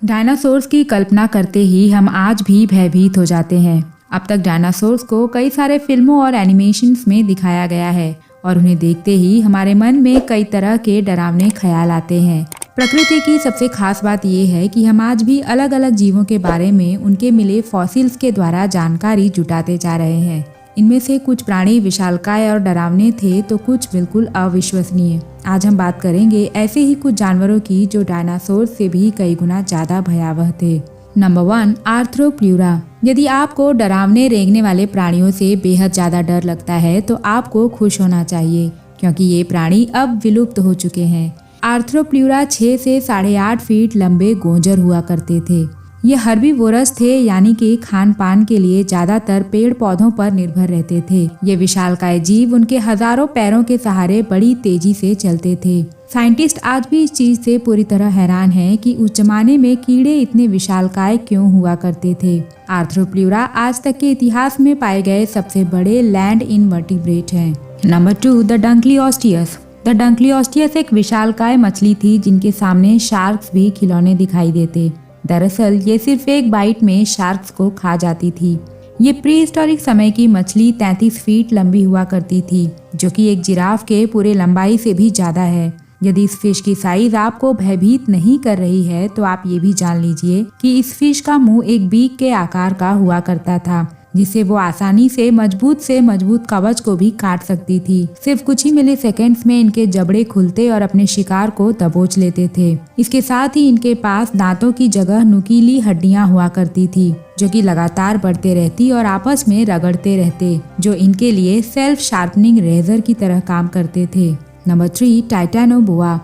Dinosaurs की कल्पना करते ही हम आज भी भयभीत हो जाते हैं। अब तक डायनासोर्स को कई सारे फिल्मों और एनिमेशंस में दिखाया गया है और उन्हें देखते ही हमारे मन में कई तरह के डरावने ख्याल आते हैं। प्रकृति की सबसे खास बात यह है कि हम आज भी अलग अलग जीवों के बारे में उनके मिले फॉसिल्स के द्वारा जानकारी जुटाते जा रहे हैं। इनमें से कुछ प्राणी विशालकाय और डरावने थे तो कुछ बिल्कुल अविश्वसनीय। आज हम बात करेंगे ऐसे ही कुछ जानवरों की जो डायनासोर से भी कई गुना ज्यादा भयावह थे। नंबर 1, आर्थ्रोप्ल्यूरा। यदि आपको डरावने रेंगने वाले प्राणियों से बेहद ज्यादा डर लगता है तो आपको खुश होना चाहिए, क्योंकि ये प्राणी अब विलुप्त हो चुके हैं। आर्थ्रोप्ल्यूरा 6 से 8.5 फीट लंबे गोंजर हुआ करते थे। ये हर्बीवोरस थे, यानी कि खान पान के लिए ज्यादातर पेड़ पौधों पर निर्भर रहते थे। ये विशालकाय जीव उनके हजारों पैरों के सहारे बड़ी तेजी से चलते थे। साइंटिस्ट आज भी इस चीज से पूरी तरह हैरान हैं कि उस जमाने में कीड़े इतने विशालकाय क्यों हुआ करते थे। आर्थ्रोप्ल्यूरा आज तक के इतिहास में पाए गए सबसे बड़े लैंड इनवर्टिब्रेट हैं। Number 2, the dunkleosteus. The dunkleosteus एक विशालकाय मछली थी जिनके सामने शार्क्स भी खिलौने दिखाई देते। दरअसल ये सिर्फ एक बाइट में शार्क्स को खा जाती थी। ये प्री हिस्टोरिक समय की मछली 33 फीट लंबी हुआ करती थी, जो कि एक जिराफ के पूरे लंबाई से भी ज्यादा है। यदि इस फिश की साइज आपको भयभीत नहीं कर रही है तो आप ये भी जान लीजिए कि इस फिश का मुंह एक बीक के आकार का हुआ करता था, जिससे वो आसानी से मजबूत कवच को भी काट सकती थी। सिर्फ कुछ ही मिली सेकेंड्स में इनके जबड़े खुलते और अपने शिकार को दबोच लेते थे। इसके साथ ही इनके पास दांतों की जगह नुकीली हड्डियां हुआ करती थी, जो कि लगातार बढ़ते रहती और आपस में रगड़ते रहते, जो इनके लिए सेल्फ शार्पनिंग रेजर की तरह काम करते थे। नंबर 3, टाइटैनोबोआ।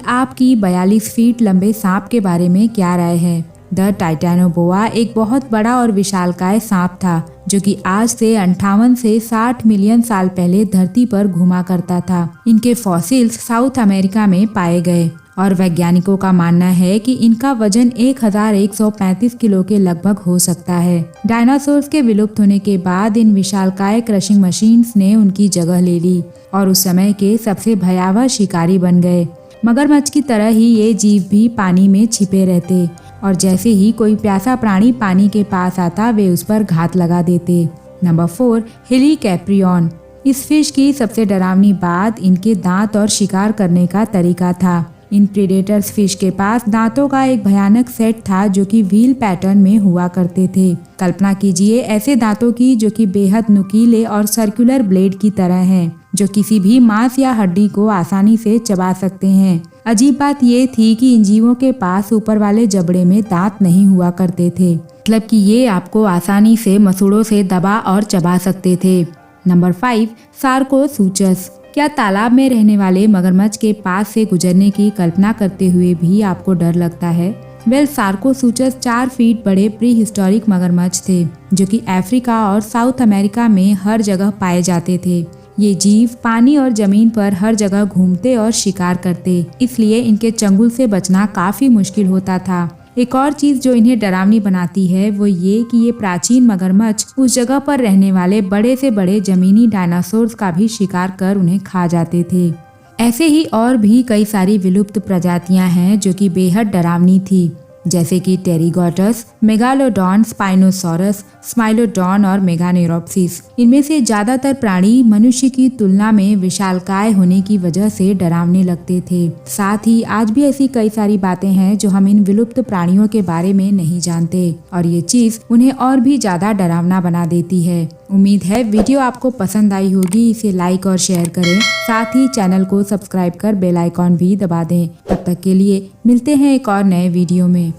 आपकी 42 फीट लंबे सांप के बारे में क्या राय है? द टाइटैनोबोआ एक बहुत बड़ा और विशालकाय सांप था, जो कि आज से 58 से 60 मिलियन साल पहले धरती पर घूमा करता था। इनके फॉसिल्स साउथ अमेरिका में पाए गए और वैज्ञानिकों का मानना है कि इनका वजन 1135 किलो के लगभग हो सकता है। डायनासोर्स के विलुप्त होने के बाद इन विशालकाय क्रशिंग मशीन्स ने उनकी जगह ले ली और उस समय के सबसे भयावह शिकारी बन गए। मगरमच्छ की तरह ही ये जीव भी पानी में छिपे रहते और जैसे ही कोई प्यासा प्राणी पानी के पास आता वे उस पर घात लगा देते। नंबर 4, हेलीकैप्रियन। इस फिश की सबसे डरावनी बात इनके दांत और शिकार करने का तरीका था। इन प्रेडेटर्स फिश के पास दांतों का एक भयानक सेट था, जो कि व्हील पैटर्न में हुआ करते थे। कल्पना कीजिए ऐसे दांतों की जो कि बेहद नुकीले और सर्कुलर ब्लेड की तरह हैं, जो किसी भी मांस या हड्डी को आसानी से चबा सकते हैं। अजीब बात ये थी कि इन जीवों के पास ऊपर वाले जबड़े में दांत नहीं हुआ करते थे, मतलब कि ये आपको आसानी से मसूड़ों से दबा और चबा सकते थे। नंबर 5, सार्कोसूचस। क्या तालाब में रहने वाले मगरमच्छ के पास से गुजरने की कल्पना करते हुए भी आपको डर लगता है? सार्कोसूचस 4 फीट बड़े प्री हिस्टोरिक मगरमच्छ थे, जो कि अफ्रीका और साउथ अमेरिका में हर जगह पाए जाते थे। ये जीव पानी और जमीन पर हर जगह घूमते और शिकार करते, इसलिए इनके चंगुल से बचना काफी मुश्किल होता था। एक और चीज जो इन्हें डरावनी बनाती है वो ये कि ये प्राचीन मगरमच्छ उस जगह पर रहने वाले बड़े से बड़े जमीनी डायनासोर्स का भी शिकार कर उन्हें खा जाते थे। ऐसे ही और भी कई सारी विलुप्त प्रजातियां हैं जो कि बेहद डरावनी थी, जैसे कि टेरिगोटस, मेगालोडॉन, स्पाइनोसॉरस, स्माइलोडॉन और मेगानेरोप्सिस। इनमें से ज्यादातर प्राणी मनुष्य की तुलना में विशालकाय होने की वजह से डरावने लगते थे। साथ ही आज भी ऐसी कई सारी बातें हैं जो हम इन विलुप्त प्राणियों के बारे में नहीं जानते और ये चीज उन्हें और भी ज्यादा डरावना बना देती है। उम्मीद है वीडियो आपको पसंद आई होगी। इसे लाइक और शेयर करें, साथ ही चैनल को सब्सक्राइब कर बेल आइकॉन भी दबा दें। तब तक के लिए मिलते हैं एक और नए वीडियो में।